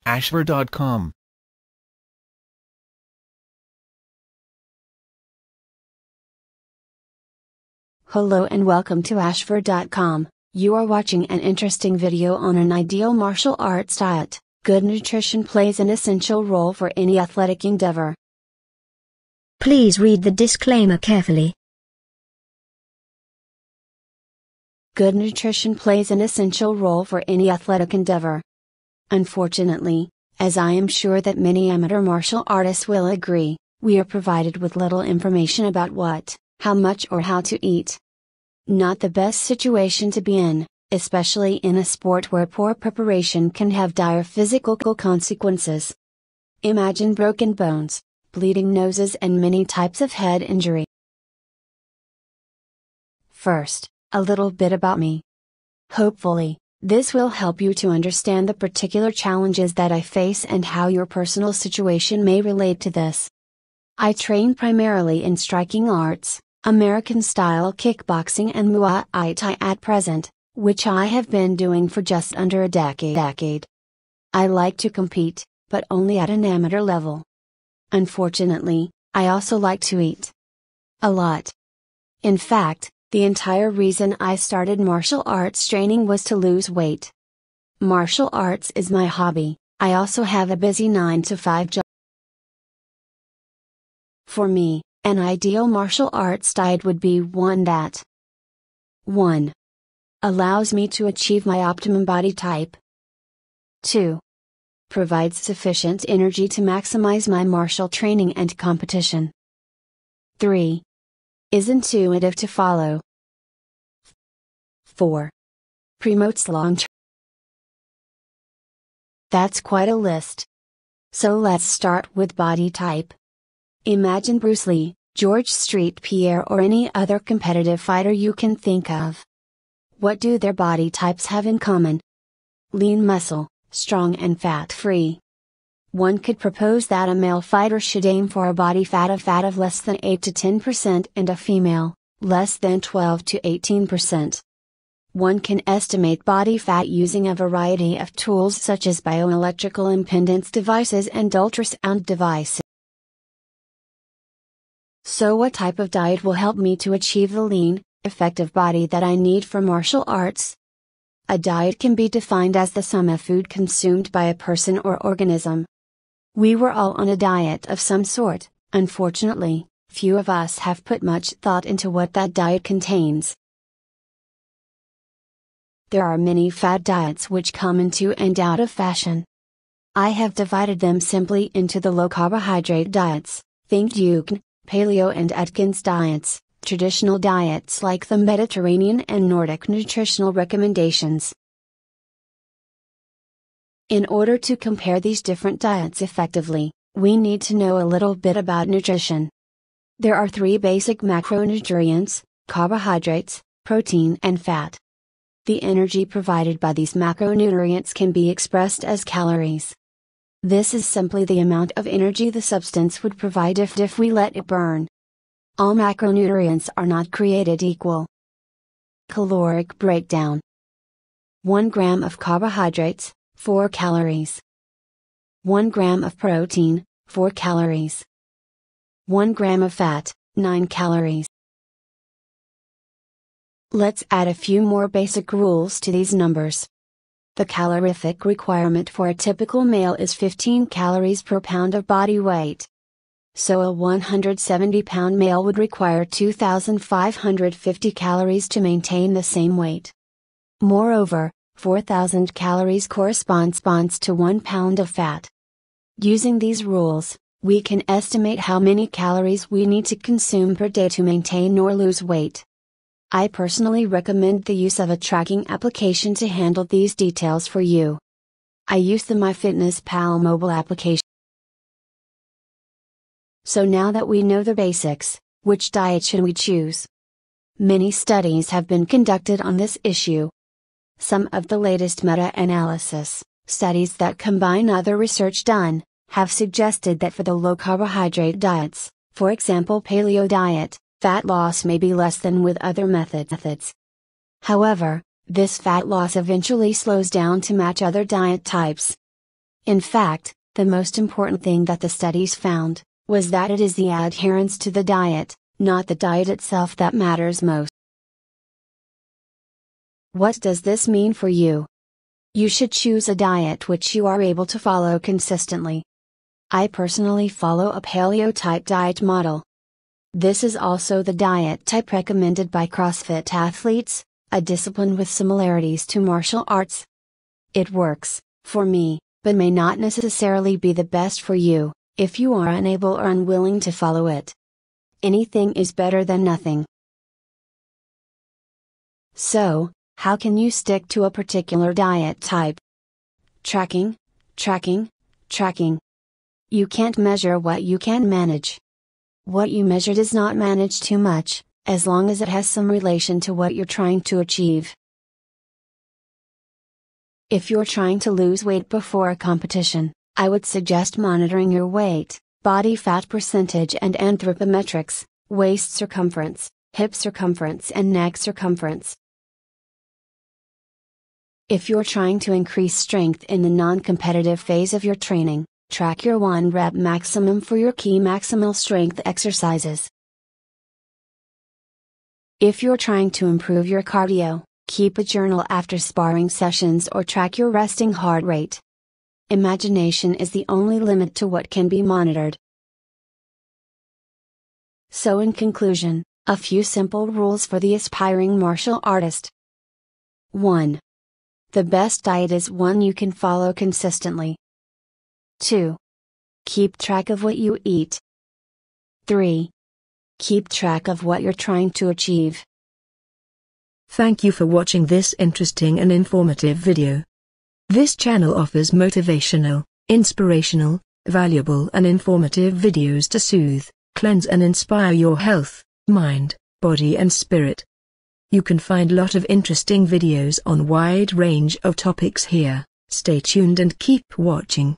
Ashver.com. Hello and welcome to Ashver.com. You are watching an interesting video on an ideal martial arts diet. Good nutrition plays an essential role for any athletic endeavor. Please read the disclaimer carefully. Good nutrition plays an essential role for any athletic endeavor. Unfortunately, as I am sure that many amateur martial artists will agree, we are provided with little information about what, how much or how to eat. Not the best situation to be in, especially in a sport where poor preparation can have dire physical consequences. Imagine broken bones, bleeding noses and many types of head injury. First, a little bit about me. Hopefully, this will help you to understand the particular challenges that I face and how your personal situation may relate to this. I train primarily in striking arts, American-style kickboxing and Muay Thai at present, which I have been doing for just under a decade. I like to compete, but only at an amateur level. Unfortunately, I also like to eat a lot. In fact, the entire reason I started martial arts training was to lose weight. Martial arts is my hobby. I also have a busy 9-to-5 job. For me, an ideal martial arts diet would be one that 1. Allows me to achieve my optimum body type. 2. Provides sufficient energy to maximize my martial training and competition. 3. Is intuitive to follow. 4. Promotes long-term. That's quite a list. So let's start with body type. Imagine Bruce Lee, George St. Pierre or any other competitive fighter you can think of. What do their body types have in common? Lean muscle, strong and fat-free. One could propose that a male fighter should aim for a body fat of less than 8 to 10% and a female, less than 12 to 18%. One can estimate body fat using a variety of tools such as bioelectrical impedance devices and ultrasound devices. So what type of diet will help me to achieve the lean, effective body that I need for martial arts? A diet can be defined as the sum of food consumed by a person or organism. We were all on a diet of some sort. Unfortunately, few of us have put much thought into what that diet contains. There are many fad diets which come into and out of fashion. I have divided them simply into the low carbohydrate diets, think Duke, Paleo and Atkins diets, traditional diets like the Mediterranean and Nordic nutritional recommendations. In order to compare these different diets effectively, we need to know a little bit about nutrition. There are 3 basic macronutrients: carbohydrates, protein and fat. The energy provided by these macronutrients can be expressed as calories. This is simply the amount of energy the substance would provide if we let it burn. All macronutrients are not created equal. Caloric breakdown: 1 gram of carbohydrates, 4 calories. 1 gram of protein, 4 calories. 1 gram of fat, 9 calories. Let's add a few more basic rules to these numbers. The calorific requirement for a typical male is 15 calories per pound of body weight. So a 170-pound male would require 2,550 calories to maintain the same weight. Moreover, 4,000 calories corresponds to 1 pound of fat. Using these rules, we can estimate how many calories we need to consume per day to maintain or lose weight. I personally recommend the use of a tracking application to handle these details for you. I use the MyFitnessPal mobile application. So now that we know the basics, which diet should we choose? Many studies have been conducted on this issue. Some of the latest meta-analysis studies that combine other research done have suggested that for the low carbohydrate diets, for example paleo diet, fat loss may be less than with other methods. However, this fat loss eventually slows down to match other diet types. In fact, the most important thing that the studies found was that it is the adherence to the diet, not the diet itself, that matters most. What does this mean for you? You should choose a diet which you are able to follow consistently. I personally follow a paleo-type diet model. This is also the diet type recommended by CrossFit athletes, a discipline with similarities to martial arts. It works, for me, but may not necessarily be the best for you, if you are unable or unwilling to follow it. Anything is better than nothing. So, how can you stick to a particular diet type? Tracking, tracking, tracking. You can't measure what you can manage. What you measure does not manage too much, as long as it has some relation to what you're trying to achieve. If you're trying to lose weight before a competition, I would suggest monitoring your weight, body fat percentage and anthropometrics, waist circumference, hip circumference and neck circumference. If you're trying to increase strength in the non-competitive phase of your training, track your 1 rep maximum for your key maximal strength exercises. If you're trying to improve your cardio, keep a journal after sparring sessions or track your resting heart rate. Imagination is the only limit to what can be monitored. So in conclusion, a few simple rules for the aspiring martial artist. 1. The best diet is one you can follow consistently. 2. Keep track of what you eat. 3. Keep track of what you're trying to achieve. Thank you for watching this interesting and informative video. This channel offers motivational, inspirational, valuable and informative videos to soothe, cleanse and inspire your health, mind, body and spirit. You can find a lot of interesting videos on wide range of topics here. Stay tuned and keep watching.